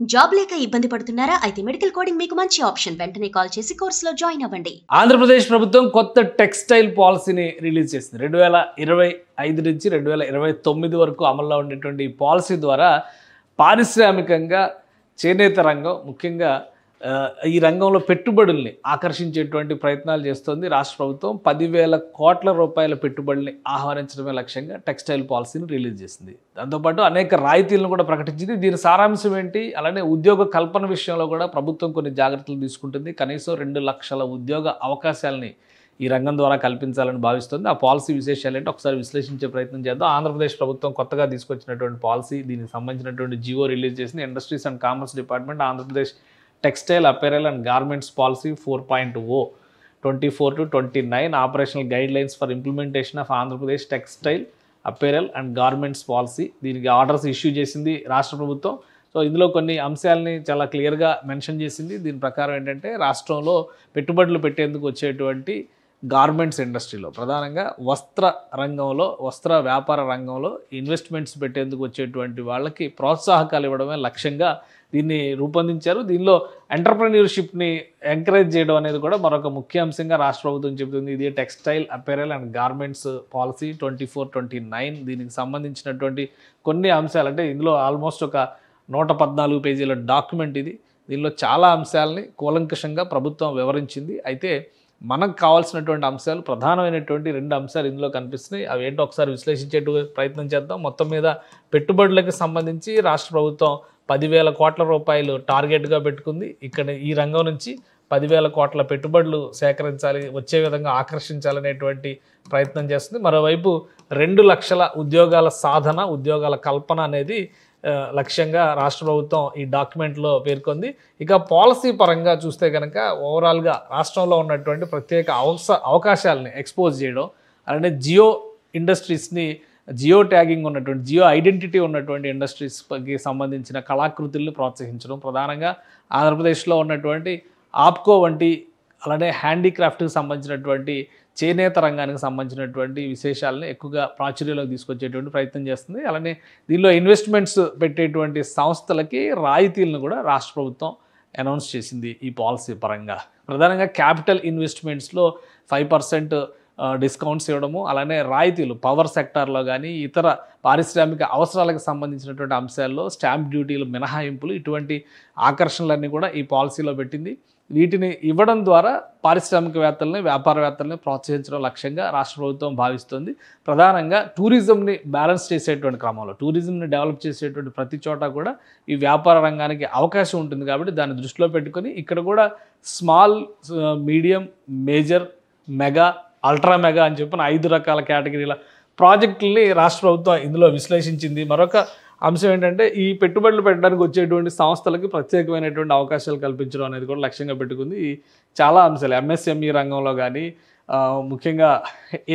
Job లేక ఇబ్బంది పడుతున్నారా? అయితే మెడికల్ కోడింగ్ మీకు మంచి ఆప్షన్. వెంటనే కాల్ చేసి కోర్సులో జాయిన్ అవ్వండి. ఆంధ్రప్రదేశ్ ప్రభుత్వం కొత్త టెక్స్టైల్ పాలసీని రిలీజ్ చేసింది. 2025 నుంచి 2029 వరకు అమల్లో ఉండేటువంటి ఈ పాలసీ ద్వారా పారిశ్రామికంగా చేనేత రంగం ముఖ్యంగా ఈ రంగంలో పెట్టుబడుల్ని ఆకర్షించేటువంటి ప్రయత్నాలు చేస్తోంది రాష్ట్ర ప్రభుత్వం. 10,000 కోట్ల రూపాయల పెట్టుబడుల్ని ఆహ్వానించడమే లక్ష్యంగా టెక్స్టైల్ పాలసీని రిలీజ్ చేసింది. దాంతోపాటు అనేక రాయితీలను కూడా ప్రకటించింది. దీని సారాంశం ఏంటి? అలానే ఉద్యోగ కల్పన విషయంలో కూడా ప్రభుత్వం కొన్ని జాగ్రత్తలు తీసుకుంటుంది. కనీసం 2 లక్షల ఉద్యోగ అవకాశాలని ఈ రంగం ద్వారా కల్పించాలని భావిస్తుంది. ఆ పాలసీ విశేషాలు ఏంటో ఒకసారి విశ్లేషించే ప్రయత్నం చేద్దాం. ఆంధ్రప్రదేశ్ ప్రభుత్వం కొత్తగా తీసుకొచ్చినటువంటి పాలసీ, దీనికి సంబంధించినటువంటి జియో రిలీజ్ చేసింది. Industries and commerce department Andhra Pradesh textile apparel and garments policy 4.0 24 to 29 operational guide lines for implementation of Andhra Pradesh textile apparel and garments policy. దీనికి ఆర్డర్స్ ఇష్యూ చేసింది రాష్ట్ర ప్రభుత్వం. సో ఇందులో కొన్ని అంశాలని చాలా క్లియర్గా మెన్షన్ చేసింది. దీని ప్రకారం ఏంటంటే రాష్ట్రంలో పెట్టుబడులు పెట్టేందుకు వచ్చేటువంటి గార్మెంట్స్ ఇండస్ట్రీలో ప్రధానంగా వస్త్ర రంగంలో, వస్త్ర వ్యాపార రంగంలో ఇన్వెస్ట్మెంట్స్ పెట్టేందుకు వచ్చేటువంటి వాళ్ళకి ప్రోత్సాహకాలు ఇవ్వడమే లక్ష్యంగా దీన్ని రూపొందించారు. దీనిలో ఎంటర్‌ప్రెన్యూర్‌షిప్‌ని ఎంకరేజ్ చేయడం అనేది కూడా మరొక ముఖ్య అంశంగా రాష్ట్ర ప్రభుత్వం చెబుతుంది. ఇది textile apparel and garments policy 24-29. దీనికి సంబంధించినటువంటి కొన్ని అంశాలు, అంటే ఇందులో ఆల్మోస్ట్ ఒక 114 పేజీల డాక్యుమెంట్ ఇది. దీనిలో చాలా అంశాలని కూలంకషంగా ప్రభుత్వం వివరించింది. అయితే మనకు కావాల్సినటువంటి అంశాలు, ప్రధానమైనటువంటి 2 అంశాలు ఇందులో కనిపిస్తున్నాయి. అవి ఏంటో ఒకసారి విశ్లేషించే ప్రయత్నం చేద్దాం. మొత్తం మీద పెట్టుబడులకు సంబంధించి రాష్ట్ర ప్రభుత్వం 10,000 కోట్ల రూపాయలు టార్గెట్గా పెట్టుకుంది. ఇక్కడ ఈ రంగం నుంచి 10,000 కోట్ల పెట్టుబడులు సేకరించాలి, వచ్చే విధంగా ఆకర్షించాలనేటువంటి ప్రయత్నం చేస్తుంది. మరోవైపు 2 లక్షల ఉద్యోగాల సాధన, ఉద్యోగాల కల్పన అనేది లక్ష్యంగా రాష్ట్ర ప్రభుత్వం ఈ డాక్యుమెంట్లో పేర్కొంది. ఇక పాలసీ పరంగా చూస్తే కనుక ఓవరాల్గా రాష్ట్రంలో ఉన్నటువంటి ప్రత్యేక అవకాశాలని ఎక్స్పోజ్ చేయడం, అలానే జియో ఇండస్ట్రీస్ని, జియో ట్యాగింగ్ ఉన్నటువంటి, జియో ఐడెంటిటీ ఉన్నటువంటి ఇండస్ట్రీస్కి సంబంధించిన కళాకృతుల్ని ప్రోత్సహించడం, ప్రధానంగా ఆంధ్రప్రదేశ్లో ఉన్నటువంటి ఆప్కో వంటి, అలానే హ్యాండీక్రాఫ్ట్కి సంబంధించినటువంటి చేనేత రంగానికి సంబంధించినటువంటి విశేషాలను ఎక్కువగా ప్రాచుర్యంలోకి తీసుకొచ్చేటువంటి ప్రయత్నం చేస్తుంది. అలానే దీనిలో ఇన్వెస్ట్మెంట్స్ పెట్టేటువంటి సంస్థలకి రాయితీలను కూడా రాష్ట్ర ప్రభుత్వం అనౌన్స్ చేసింది ఈ పాలసీ పరంగా. ప్రధానంగా క్యాపిటల్ ఇన్వెస్ట్మెంట్స్లో 5% డిస్కౌంట్స్ ఇవ్వడము, అలానే రాయితీలు పవర్ సెక్టార్లో కానీ ఇతర పారిశ్రామిక అవసరాలకు సంబంధించినటువంటి అంశాల్లో స్టాంప్ డ్యూటీలు మినహాయింపులు, ఇటువంటి ఆకర్షణలన్నీ కూడా ఈ పాలసీలో పెట్టింది. వీటిని ఇవ్వడం ద్వారా పారిశ్రామికవేత్తలని, వ్యాపారవేత్తలని ప్రోత్సహించడం లక్ష్యంగా రాష్ట్ర ప్రభుత్వం భావిస్తుంది. ప్రధానంగా టూరిజంని బ్యాలెన్స్ చేసేటువంటి క్రమంలో, టూరిజంని డెవలప్ చేసేటువంటి ప్రతి చోట కూడా ఈ వ్యాపార రంగానికి అవకాశం ఉంటుంది. కాబట్టి దాన్ని దృష్టిలో పెట్టుకొని ఇక్కడ కూడా small, medium, major, mega, ultra mega అని చెప్పిన 5 రకాల కేటగిరీల ప్రాజెక్టుల్ని రాష్ట్ర ప్రభుత్వం ఇందులో విశ్లేషించింది. మరొక అంశం ఏంటంటే ఈ పెట్టుబడులు పెట్టడానికి వచ్చేటువంటి సంస్థలకి ప్రత్యేకమైనటువంటి అవకాశాలు కల్పించడం అనేది కూడా లక్ష్యంగా పెట్టుకుంది. ఈ చాలా అంశాలు ఎంఎస్ఎంఈ రంగంలో కానీ, ముఖ్యంగా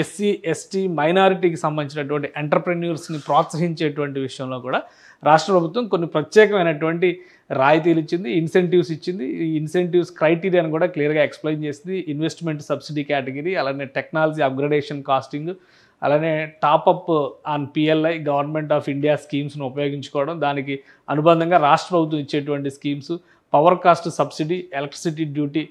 ఎస్సీ, ఎస్టీ, మైనారిటీకి సంబంధించినటువంటి ఎంటర్‌ప్రెన్యూర్స్ని ప్రోత్సహించేటువంటి విషయంలో కూడా రాష్ట్ర ప్రభుత్వం కొన్ని ప్రత్యేకమైనటువంటి రాయితీలు ఇచ్చింది, ఇన్సెంటివ్స్ ఇచ్చింది. ఈ ఇన్సెంటివ్స్ క్రైటీరియాను కూడా క్లియర్గా ఎక్స్ప్లెయిన్ చేసింది. ఇన్వెస్ట్మెంట్ సబ్సిడీ కేటగిరీ, అలానే టెక్నాలజీ అప్గ్రేడేషన్ కాస్టింగ్, అలానే top up on PLI government of India స్కీమ్స్ను ఉపయోగించుకోవడం, దానికి అనుబంధంగా రాష్ట్ర ప్రభుత్వం ఇచ్చేటువంటి schemes, power cost subsidy, electricity duty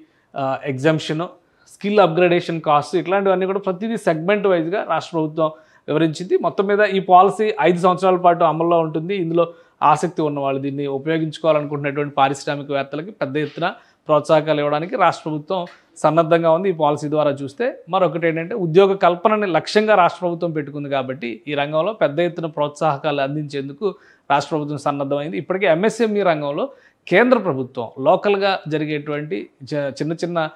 exemption, skill upgradation cost, ఇట్లాంటివన్నీ కూడా ప్రతిదీ సెగ్మెంట్ వైజ్గా రాష్ట్ర ప్రభుత్వం వివరించింది. మొత్తం మీద ఈ పాలసీ 5 సంవత్సరాల పాటు అమల్లో ఉంటుంది. ఇందులో ఆసక్తి ఉన్నవాళ్ళు, దీన్ని ఉపయోగించుకోవాలనుకుంటున్నటువంటి పారిశ్రామికవేత్తలకి పెద్ద ఎత్తున ప్రోత్సాహకాలు ఇవ్వడానికి రాష్ట్ర ప్రభుత్వం సన్నద్ధంగా ఉంది. ఈ పాలసీ ద్వారా చూస్తే మరొకటి ఏంటంటే ఉద్యోగ కల్పనని లక్ష్యంగా రాష్ట్ర ప్రభుత్వం పెట్టుకుంది. కాబట్టి ఈ రంగంలో పెద్ద ఎత్తున ప్రోత్సాహకాలు అందించేందుకు రాష్ట్ర ప్రభుత్వం సన్నద్ధమైంది. ఇప్పటికే ఎంఎస్ఎంఈ రంగంలో కేంద్ర ప్రభుత్వం లోకల్గా జరిగేటువంటి చిన్న చిన్న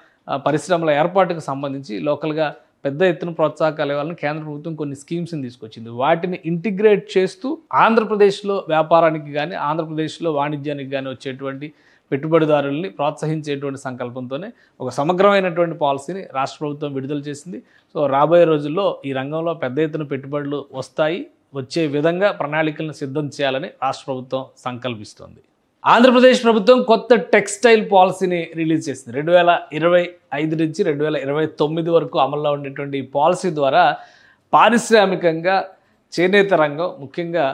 పరిశ్రమల ఏర్పాటుకు సంబంధించి లోకల్గా పెద్ద ఎత్తున ప్రోత్సాహకాలు ఇవ్వాలని కేంద్ర ప్రభుత్వం కొన్ని స్కీమ్స్ని తీసుకొచ్చింది. వాటిని ఇంటిగ్రేట్ చేస్తూ ఆంధ్రప్రదేశ్లో వ్యాపారానికి కానీ, ఆంధ్రప్రదేశ్లో వాణిజ్యానికి కానీ వచ్చేటువంటి పెట్టుబడిదారుల్ని ప్రోత్సహించేటువంటి సంకల్పంతోనే ఒక సమగ్రమైనటువంటి పాలసీని రాష్ట్ర ప్రభుత్వం విడుదల చేసింది. సో రాబోయే రోజుల్లో ఈ రంగంలో పెద్ద ఎత్తున పెట్టుబడులు వస్తాయి, వచ్చే విధంగా ప్రణాళికలను సిద్ధం చేయాలని రాష్ట్ర ప్రభుత్వం సంకల్పిస్తోంది. ఆంధ్రప్రదేశ్ ప్రభుత్వం కొత్త టెక్స్టైల్ పాలసీని రిలీజ్ చేసింది. 2025 నుంచి 2029 వరకు అమల్లో ఉండేటువంటి ఈ పాలసీ ద్వారా పారిశ్రామికంగా చేనేత రంగం ముఖ్యంగా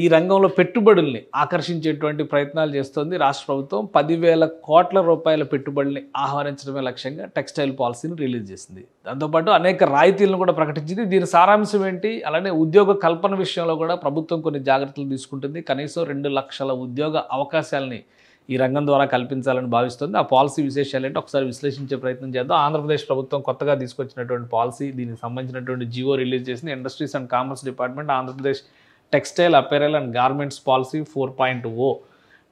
ఈ రంగంలో పెట్టుబడుల్ని ఆకర్షించేటువంటి ప్రయత్నాలు చేస్తోంది రాష్ట్ర ప్రభుత్వం. 10,000 కోట్ల రూపాయల పెట్టుబడుల్ని ఆహ్వానించడమే లక్ష్యంగా టెక్స్టైల్ పాలసీని రిలీజ్ చేసింది. దాంతోపాటు అనేక రాయితీలను కూడా ప్రకటించింది. దీని సారాంశం ఏంటి, అలానే ఉద్యోగ కల్పన విషయంలో కూడా ప్రభుత్వం కొన్ని జాగ్రత్తలు తీసుకుంటుంది. కనీసం 2 లక్షల ఉద్యోగ అవకాశాలని ఈ రంగం ద్వారా కల్పించాలని భావిస్తుంది. ఆ పాలసీ విశేషాలు ఏంటో ఒకసారి విశ్లేషించే ప్రయత్నం చేద్దాం. ఆంధ్రప్రదేశ్ ప్రభుత్వం కొత్తగా తీసుకొచ్చినటువంటి పాలసీ, దీనికి సంబంధించినటువంటి జియో రిలీజ్ చేసింది. Industries and commerce department Andhra Pradesh textile apparel and garments policy 4.0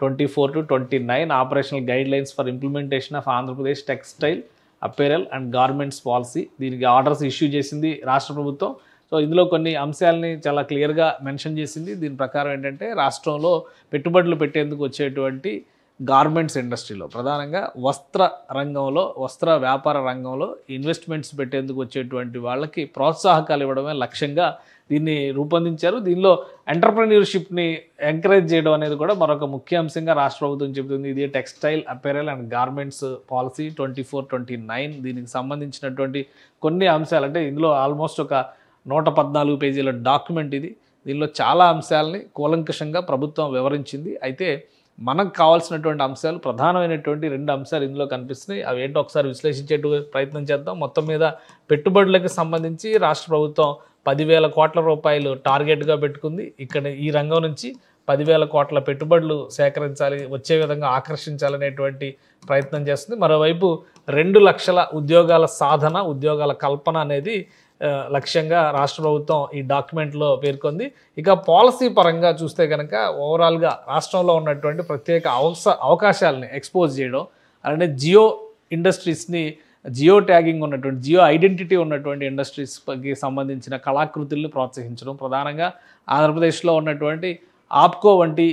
24 to 29 operational guide lines for implementation of Andhra Pradesh textile apparel and garments policy. దీనికి ఆర్డర్స్ ఇష్యూ చేసింది రాష్ట్ర ప్రభుత్వం. సో ఇందులో కొన్ని అంశాలని చాలా క్లియర్గా మెన్షన్ చేసింది. దీని ప్రకారం ఏంటంటే రాష్ట్రంలో పెట్టుబడులు పెట్టేందుకు వచ్చేటువంటి గార్మెంట్స్ ఇండస్ట్రీలో, ప్రధానంగా వస్త్ర రంగంలో, వస్త్ర వ్యాపార రంగంలో ఇన్వెస్ట్మెంట్స్ పెట్టేందుకు వచ్చేటువంటి వాళ్ళకి ప్రోత్సాహకాలు ఇవ్వడమే లక్ష్యంగా దీన్ని రూపొందించారు. దీనిలో ఎంటర్‌ప్రెన్యూర్‌షిప్‌ని ఎంకరేజ్ చేయడం అనేది కూడా మరొక ముఖ్య అంశంగా రాష్ట్ర ప్రభుత్వం చెబుతుంది. ఇది textile apparel and garments policy 24-29. దీనికి సంబంధించినటువంటి కొన్ని అంశాలు, అంటే ఇందులో ఆల్మోస్ట్ ఒక 114 పేజీల డాక్యుమెంట్ ఇది. దీనిలో చాలా అంశాలని కూలంకషంగా ప్రభుత్వం వివరించింది. అయితే మనకు కావాల్సినటువంటి అంశాలు, ప్రధానమైనటువంటి 2 అంశాలు ఇందులో కనిపిస్తున్నాయి. అవి ఏంటో ఒకసారి విశ్లేషించే ప్రయత్నం చేద్దాం. మొత్తం మీద పెట్టుబడులకు సంబంధించి రాష్ట్ర ప్రభుత్వం 10,000 కోట్ల రూపాయలు టార్గెట్గా పెట్టుకుంది. ఇక్కడ ఈ రంగం నుంచి 10,000 కోట్ల పెట్టుబడులు సేకరించాలి, వచ్చే విధంగా ఆకర్షించాలనేటువంటి ప్రయత్నం చేస్తుంది. మరోవైపు 2 లక్షల ఉద్యోగాల సాధన, ఉద్యోగాల కల్పన అనేది లక్ష్యంగా రాష్ట్ర ప్రభుత్వం ఈ డాక్యుమెంట్లో పేర్కొంది. ఇక పాలసీ పరంగా చూస్తే కనుక ఓవరాల్గా రాష్ట్రంలో ఉన్నటువంటి ప్రత్యేక అవకాశాలని ఎక్స్పోజ్ చేయడం, అలానే జియో ఇండస్ట్రీస్ని, జియో ట్యాగింగ్ ఉన్నటువంటి, జియో ఐడెంటిటీ ఉన్నటువంటి ఇండస్ట్రీస్కి సంబంధించిన కళాకృతుల్ని ప్రోత్సహించడం, ప్రధానంగా ఆంధ్రప్రదేశ్లో ఉన్నటువంటి ఆప్కో వంటి,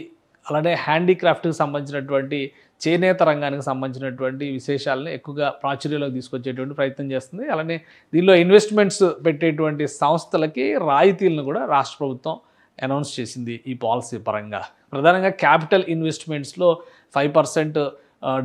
అలానే హ్యాండీక్రాఫ్ట్కి సంబంధించినటువంటి చేనేత రంగానికి సంబంధించినటువంటి విశేషాలని ఎక్కువగా ప్రాచుర్యంలోకి తీసుకొచ్చేటువంటి ప్రయత్నం చేస్తుంది. అలానే దీనిలో ఇన్వెస్ట్మెంట్స్ పెట్టేటువంటి సంస్థలకి రాయితీలను కూడా రాష్ట్ర ప్రభుత్వం అనౌన్స్ చేసింది ఈ పాలసీ పరంగా. ప్రధానంగా క్యాపిటల్ ఇన్వెస్ట్మెంట్స్లో 5%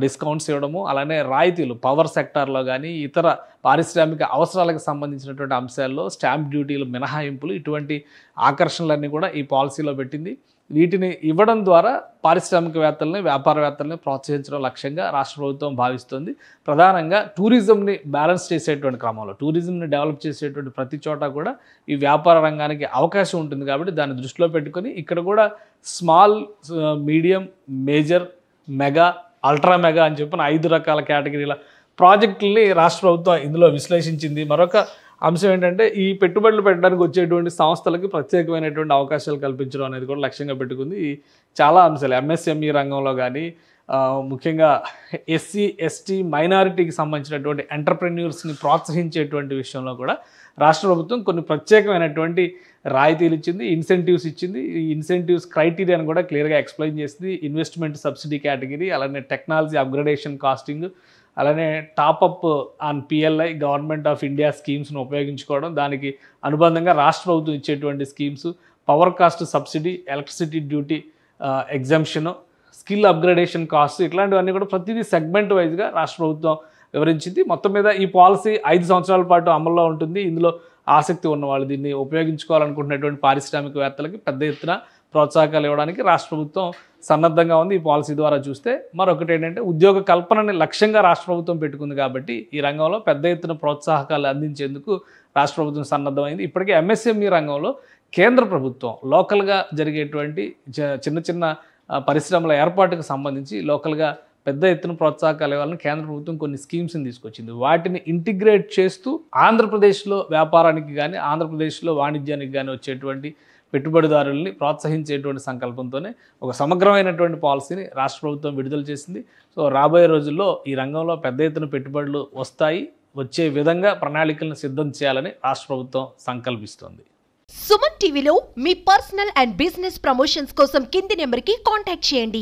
డిస్కౌంట్స్ ఇవ్వడము, అలానే రాయితీలు పవర్ సెక్టార్లో కానీ ఇతర పారిశ్రామిక అవసరాలకు సంబంధించినటువంటి అంశాల్లో స్టాంప్ డ్యూటీలు మినహాయింపులు, ఇటువంటి ఆకర్షణలన్నీ కూడా ఈ పాలసీలో పెట్టింది. వీటిని ఇవ్వడం ద్వారా పారిశ్రామికవేత్తలని, వ్యాపారవేత్తలని ప్రోత్సహించడం లక్ష్యంగా రాష్ట్ర ప్రభుత్వం భావిస్తుంది. ప్రధానంగా టూరిజంని బ్యాలెన్స్ చేసేటువంటి క్రమంలో, టూరిజంని డెవలప్ చేసేటువంటి ప్రతి చోట కూడా ఈ వ్యాపార రంగానికి అవకాశం ఉంటుంది. కాబట్టి దాన్ని దృష్టిలో పెట్టుకొని ఇక్కడ కూడా small, medium, major, mega, ultra mega అని చెప్పిన 5 రకాల కేటగిరీల ప్రాజెక్టుల్ని రాష్ట్ర ప్రభుత్వం ఇందులో విశ్లేషించింది. మరొక అంశం ఏంటంటే ఈ పెట్టుబడులు పెట్టడానికి వచ్చేటువంటి సంస్థలకి ప్రత్యేకమైనటువంటి అవకాశాలు కల్పించడం అనేది కూడా లక్ష్యంగా పెట్టుకుంది. చాలా అంశాలు ఎంఎస్ఎంఈ రంగంలో కానీ, ముఖ్యంగా ఎస్సీ, ఎస్టీ, మైనారిటీకి సంబంధించినటువంటి ఎంటర్‌ప్రెన్యూర్స్ని ప్రోత్సహించేటువంటి విషయంలో కూడా రాష్ట్ర ప్రభుత్వం కొన్ని ప్రత్యేకమైనటువంటి రాయితీలు ఇచ్చింది, ఇన్సెంటివ్స్ ఇచ్చింది. ఈ ఇన్సెంటివ్స్ క్రైటీరియాను కూడా క్లియర్గా ఎక్స్ప్లెయిన్ చేసింది. ఇన్వెస్ట్మెంట్ సబ్సిడీ కేటగిరీ, అలానే టెక్నాలజీ అప్గ్రేడేషన్ కాస్టింగ్, అలానే top up on PLI government of India స్కీమ్స్ను ఉపయోగించుకోవడం, దానికి అనుబంధంగా రాష్ట్ర ప్రభుత్వం ఇచ్చేటువంటి schemes, power cost subsidy, electricity duty exemption, skill upgradation cost, ఇట్లాంటివన్నీ కూడా ప్రతిదీ సెగ్మెంట్ వైజ్గా రాష్ట్ర ప్రభుత్వం వివరించింది. మొత్తం మీద ఈ పాలసీ 5 సంవత్సరాల పాటు అమల్లో ఉంటుంది. ఇందులో ఆసక్తి ఉన్నవాళ్ళు, దీన్ని ఉపయోగించుకోవాలనుకుంటున్నటువంటి పారిశ్రామికవేత్తలకి పెద్ద ఎత్తున ప్రోత్సాహకాలు ఇవ్వడానికి రాష్ట్ర ప్రభుత్వం సన్నద్ధంగా ఉంది. ఈ పాలసీ ద్వారా చూస్తే మరొకటి ఏంటంటే ఉద్యోగ కల్పనని లక్ష్యంగా రాష్ట్ర ప్రభుత్వం పెట్టుకుంది. కాబట్టి ఈ రంగంలో పెద్ద ఎత్తున ప్రోత్సాహకాలు అందించేందుకు రాష్ట్ర ప్రభుత్వం సన్నద్ధమైంది. ఇప్పటికే ఎంఎస్ఎంఈ రంగంలో కేంద్ర ప్రభుత్వం లోకల్గా జరిగేటువంటి చిన్న చిన్న పరిశ్రమల ఏర్పాటుకు సంబంధించి లోకల్గా పెద్ద ఎత్తున ప్రోత్సాహకాలు ఇవ్వాలని కేంద్ర ప్రభుత్వం కొన్ని స్కీమ్స్ని తీసుకొచ్చింది. వాటిని ఇంటిగ్రేట్ చేస్తూ ఆంధ్రప్రదేశ్లో వ్యాపారానికి కానీ, ఆంధ్రప్రదేశ్లో వాణిజ్యానికి కానీ వచ్చేటువంటి పెట్టుబడిదారుల్ని ప్రోత్సహించేటువంటి సంకల్పంతోనే ఒక సమగ్రమైనటువంటి పాలసీని రాష్ట్ర ప్రభుత్వం విడుదల చేసింది. సో రాబోయే రోజుల్లో ఈ రంగంలో పెద్ద ఎత్తున పెట్టుబడులు వస్తాయి, వచ్చే విధంగా ప్రణాళికలను సిద్ధం చేయాలని రాష్ట్ర ప్రభుత్వం సంకల్పిస్తోంది. సుమన్ టీవీలో మీ పర్సనల్ అండ్ బిజినెస్ ప్రమోషన్స్ కోసం కింది నెంబర్కి కాంటాక్ట్ చేయండి.